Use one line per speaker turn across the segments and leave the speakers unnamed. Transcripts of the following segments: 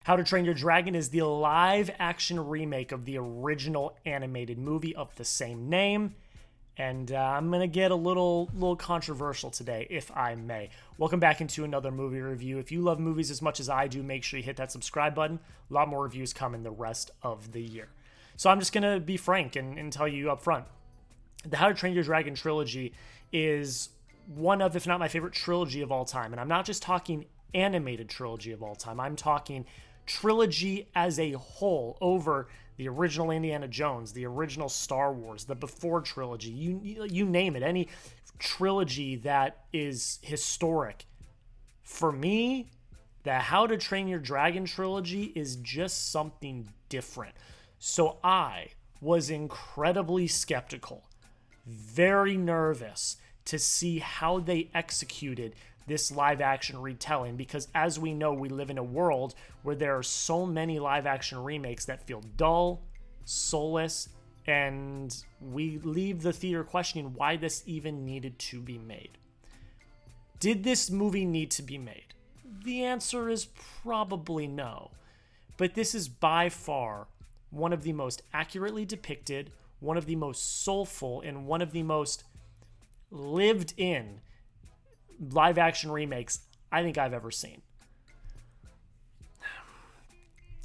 How to Train Your Dragon is the live-action remake of the original animated movie of the same name. And I'm going to get a little controversial today, if I may. Welcome back into another movie review. If you love movies as much as I do, make sure you hit that subscribe button. A lot more reviews coming the rest of the year. So I'm just going to be frank and tell you up front. The How to Train Your Dragon trilogy is one of, if not my favorite trilogy of all time. And I'm not just talking animated trilogy of all time. I'm talking trilogy as a whole over the original Indiana Jones, the original Star Wars, the Before trilogy, you name it, any trilogy that is historic. For me, the How to Train Your Dragon trilogy is just something different. So I was incredibly skeptical, very nervous to see how they executed this live-action retelling, because as we know, we live in a world where there are so many live-action remakes that feel dull, soulless, and we leave the theater questioning why this even needed to be made. Did this movie need to be made? The answer is probably no. But this is by far one of the most accurately depicted, one of the most soulful, and one of the most lived-in live-action remakes I think I've ever seen.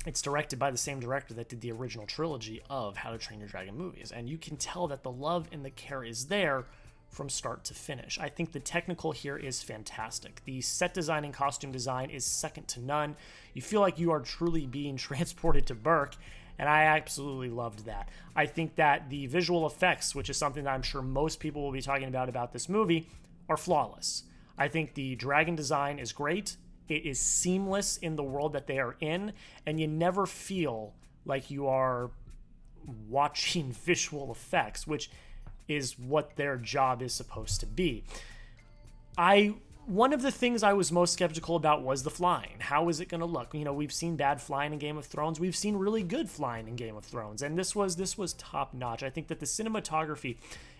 It's directed by the same director that did the original trilogy of How to Train Your Dragon movies, and you can tell that the love and the care is there from start to finish. I think the technical here is fantastic. The set design and costume design is second to none. You feel like you are truly being transported to Berk, and I absolutely loved that. I think that the visual effects, which is something that I'm sure most people will be talking about this movie, are flawless. I think the dragon design is great. It is seamless in the world that they are in, and you never feel like you are watching visual effects, which is what their job is supposed to be. One of the things I was most skeptical about was the flying. How is it going to look? You know, we've seen bad flying in Game of Thrones. We've seen really good flying in Game of Thrones, and this was top notch. I think that the cinematography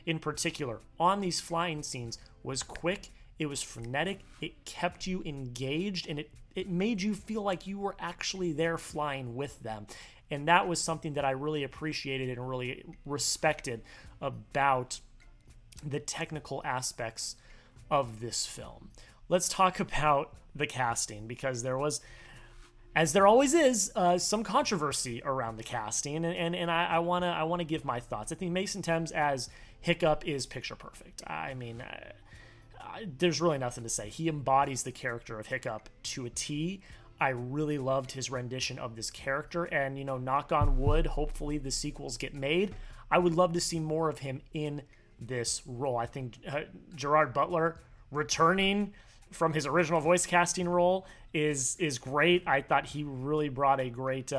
in particular on these flying scenes was quick. It was frenetic, it kept you engaged, and it made you feel like you were actually there flying with them. And that was something that I really appreciated and really respected about the technical aspects of this film. Let's talk about the casting, because there was, as there always is, some controversy around the casting, and I wanna give my thoughts. I think Mason Thames as Hiccup is picture perfect. I mean, there's really nothing to say. He embodies the character of Hiccup to a T. I really loved his rendition of this character, and, you know, knock on wood, hopefully the sequels get made. I would love to see more of him in this role. I think Gerard Butler returning from his original voice casting role is great. I thought he really brought a great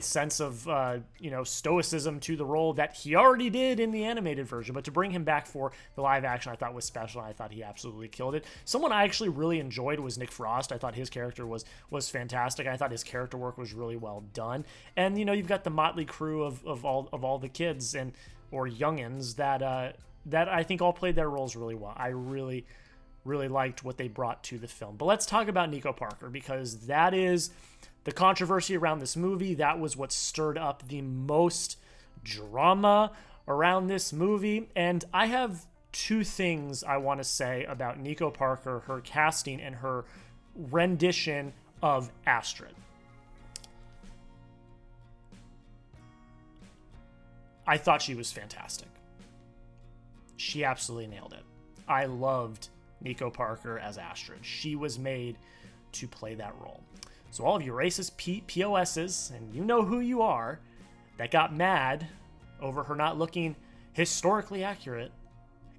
sense of stoicism to the role that he already did in the animated version, but to bring him back for the live action I thought was special, and I thought he absolutely killed it. Someone I actually really enjoyed was Nick Frost. I thought his character was fantastic. I thought his character work was really well done. And you know, you've got the motley crew of all the kids or youngins that I think all played their roles really well. I really liked what they brought to the film. But let's talk about Nico Parker, because that is the controversy around this movie. That was what stirred up the most drama around this movie. And I have two things I want to say about Nico Parker, her casting, and her rendition of Astrid. I thought she was fantastic. She absolutely nailed it. I loved Nico Parker as Astrid. She was made to play that role. So all of you racist POSs, and you know who you are, that got mad over her not looking historically accurate.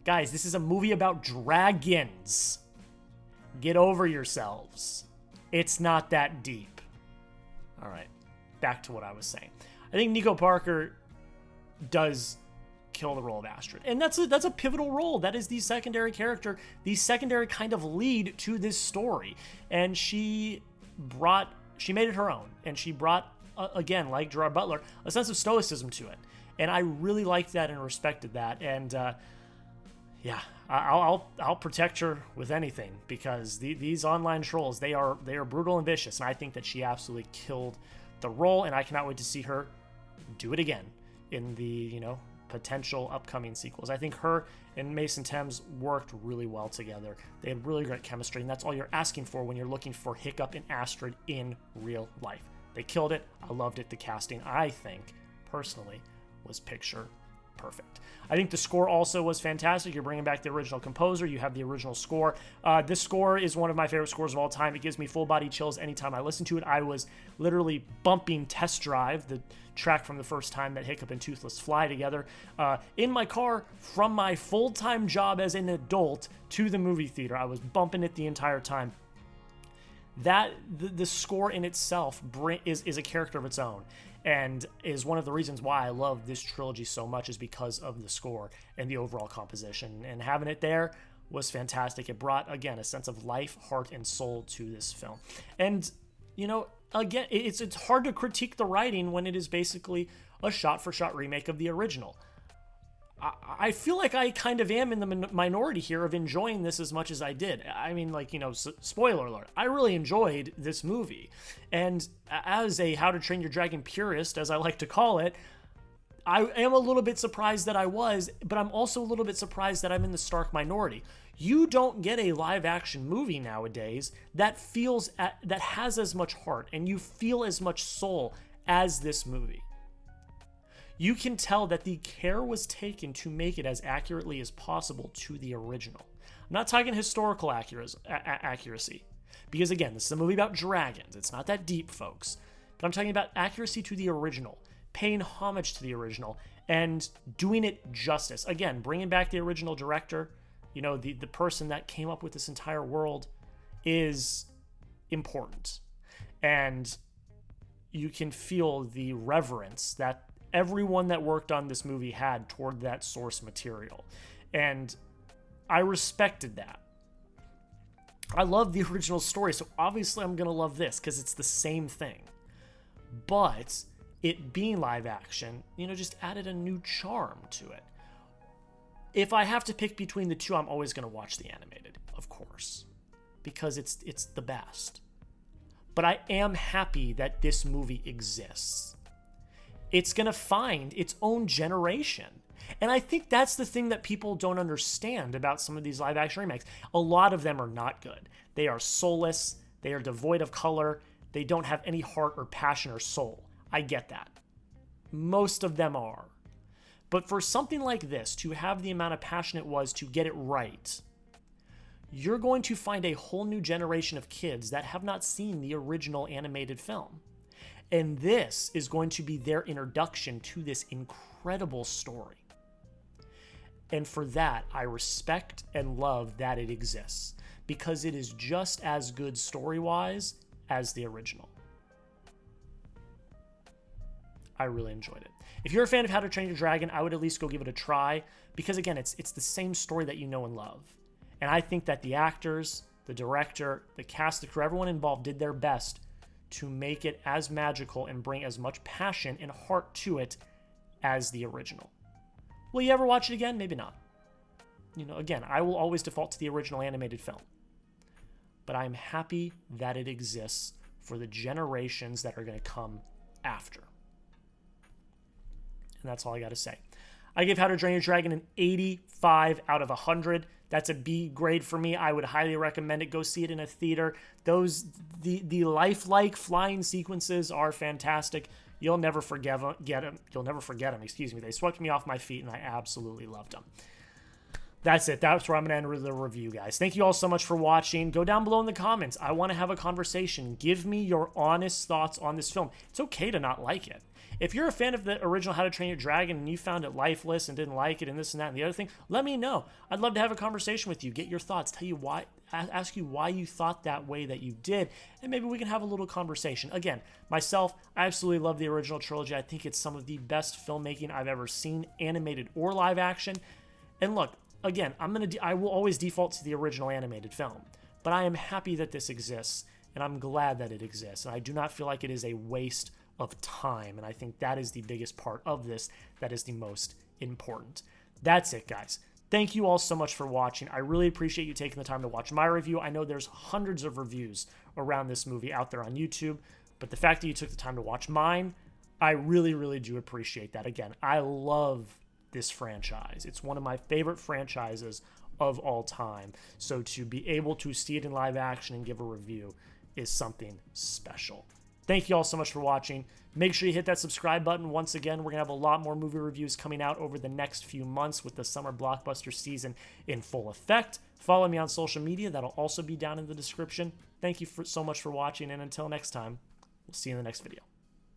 Guys, this is a movie about dragons. Get over yourselves. It's not that deep. All right, back to what I was saying. I think Nico Parker does kill the role of Astrid, and that's a pivotal role. That is the secondary character, the secondary kind of lead to this story, and she made it her own, and she brought again, like Gerard Butler, a sense of stoicism to it, and I really liked that and respected that. And Yeah, I'll protect her with anything, because these online trolls, they are brutal and vicious, and I think that she absolutely killed the role, and I cannot wait to see her do it again in the potential upcoming sequels. I think her and Mason Thames worked really well together. They had really great chemistry, and that's all you're asking for when you're looking for Hiccup and Astrid in real life. They killed it. I loved it. The casting, I think, personally, was picture perfect. I think the score also was fantastic. You're bringing back the original composer. You have the original score. This score is one of my favorite scores of all time. It gives me full body chills anytime I listen to it. I was literally bumping Test Drive, the track from the first time that Hiccup and Toothless fly together, in my car from my full-time job as an adult to the movie theater. I was bumping it the entire time. The score in itself is a character of its own, and is one of the reasons why I love this trilogy so much, is because of the score and the overall composition. And having it there was fantastic. It brought, again, a sense of life, heart, and soul to this film. And, again, it's hard to critique the writing when it is basically a shot-for-shot remake of the original. I feel like I kind of am in the minority here of enjoying this as much as I did. I mean, spoiler alert, I really enjoyed this movie. And as a How to Train Your Dragon purist, as I like to call it, I am a little bit surprised that I was, but I'm also a little bit surprised that I'm in the stark minority. You don't get a live-action movie nowadays that has as much heart, and you feel as much soul as this movie. You can tell that the care was taken to make it as accurately as possible to the original. I'm not talking historical accuracy, because again, this is a movie about dragons. It's not that deep, folks. But I'm talking about accuracy to the original, paying homage to the original, and doing it justice. Again, bringing back the original director, the person that came up with this entire world, is important. And you can feel the reverence that everyone that worked on this movie had toward that source material. And I respected that. I love the original story, so obviously I'm going to love this because it's the same thing. But it being live action, just added a new charm to it. If I have to pick between the two, I'm always going to watch the animated, of course, because it's the best. But I am happy that this movie exists. It's going to find its own generation. And I think that's the thing that people don't understand about some of these live action remakes. A lot of them are not good. They are soulless. They are devoid of color. They don't have any heart or passion or soul. I get that. Most of them are. But for something like this, to have the amount of passion it was to get it right, you're going to find a whole new generation of kids that have not seen the original animated film. And this is going to be their introduction to this incredible story. And for that, I respect and love that it exists, because it is just as good story-wise as the original. I really enjoyed it. If you're a fan of How to Train Your Dragon, I would at least go give it a try, because again, it's the same story that you know and love. And I think that the actors, the director, the cast, the crew, everyone involved did their best to make it as magical and bring as much passion and heart to it as the original. Will you ever watch it again? Maybe not. Again, I will always default to the original animated film. But I'm happy that it exists for the generations that are going to come after. And that's all I got to say. I give How to Train Your Dragon an 85 out of 100. That's a B grade for me. I would highly recommend it. Go see it in a theater. The lifelike flying sequences are fantastic. You'll never forget them. You'll never forget them. Excuse me. They swept me off my feet, and I absolutely loved them. That's it. That's where I'm going to end the review, guys. Thank you all so much for watching. Go down below in the comments. I want to have a conversation. Give me your honest thoughts on this film. It's okay to not like it. If you're a fan of the original How to Train Your Dragon and you found it lifeless and didn't like it and this and that and the other thing, let me know. I'd love to have a conversation with you, get your thoughts, tell you why, ask you why you thought that way that you did, and maybe we can have a little conversation. Again, myself, I absolutely love the original trilogy. I think it's some of the best filmmaking I've ever seen, animated or live action. And look, again, I will always default to the original animated film, but I am happy that this exists, and I'm glad that it exists, and I do not feel like it is a waste of time, and I think that is the biggest part of this, that is the most important. That's it, guys. Thank you all so much for watching. I really appreciate you taking the time to watch my review. I know there's hundreds of reviews around this movie out there on YouTube, but the fact that you took the time to watch mine, I really, really do appreciate that. Again, I love this franchise. It's one of my favorite franchises of all time. So to be able to see it in live action and give a review is something special. Thank you all so much for watching. Make sure you hit that subscribe button. Once again, we're going to have a lot more movie reviews coming out over the next few months with the summer blockbuster season in full effect. Follow me on social media. That'll also be down in the description. Thank you so much for watching, and until next time, we'll see you in the next video.